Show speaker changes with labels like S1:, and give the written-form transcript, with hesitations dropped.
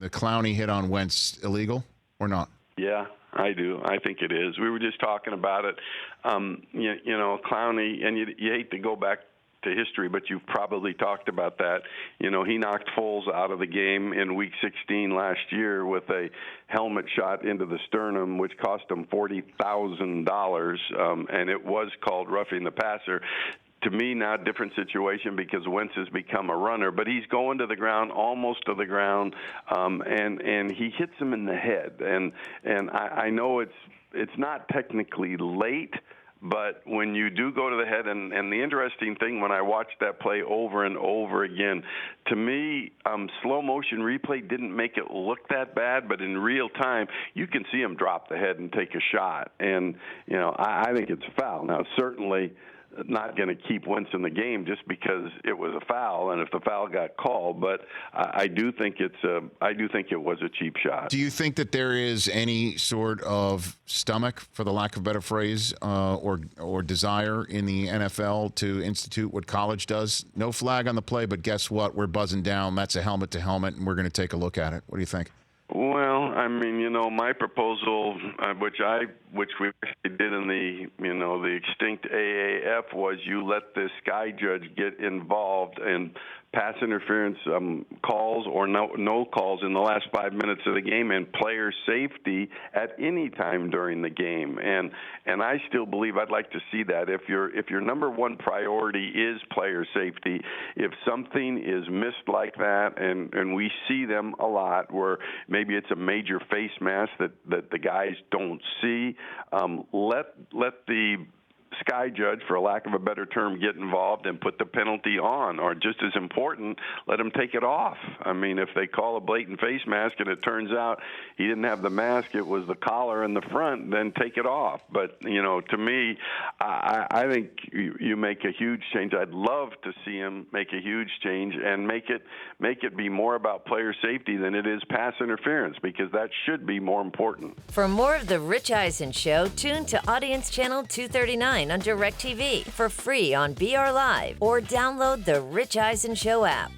S1: the Clowney hit on Wentz illegal or not?
S2: Yeah, I do. I think it is. We were just talking about it. Clowney, and you hate to go back to history, but you've probably talked about that. He knocked Foles out of the game in Week 16 last year with a helmet shot into the sternum, which cost him $40,000, and it was called roughing the passer. To me, now different situation because Wentz has become a runner, but he's going to the ground, almost to the ground, and he hits him in the head. And I know it's not technically late, but when you do go to the head, and the interesting thing when I watched that play over and over again, to me, slow motion replay didn't make it look that bad, but in real time, you can see him drop the head and take a shot. And, I think it's a foul. Now, certainly not going to keep Wentz in the game just because it was a foul, and if the foul got called. But I do think it was a cheap shot.
S1: Do you think that there is any sort of stomach, for the lack of a better phrase, or desire in the NFL to institute what college does? No flag on the play, but guess what? We're buzzing down. That's a helmet to helmet, and we're going to take a look at it. What do you think?
S2: Well, I mean, my proposal, which we actually did in the extinct AAF, was you let the sky judge get involved in pass interference calls or no calls in the last 5 minutes of the game and player safety at any time during the game. And I still believe I'd like to see that. If your number one priority is player safety, if something is missed like that, and we see them a lot where maybe it's a major face mask that the guys don't see, let the sky judge, for a lack of a better term, get involved and put the penalty on, or just as important, let him take it off. I mean, if they call a blatant face mask and it turns out he didn't have the mask, it was the collar in the front, then take it off. But, to me, I think you make a huge change. I'd love to see him make a huge change and make it be more about player safety than it is pass interference, because that should be more important.
S3: For more of The Rich Eisen Show, tune to Audience Channel 239 on DirecTV for free on BR Live, or download the Rich Eisen Show app.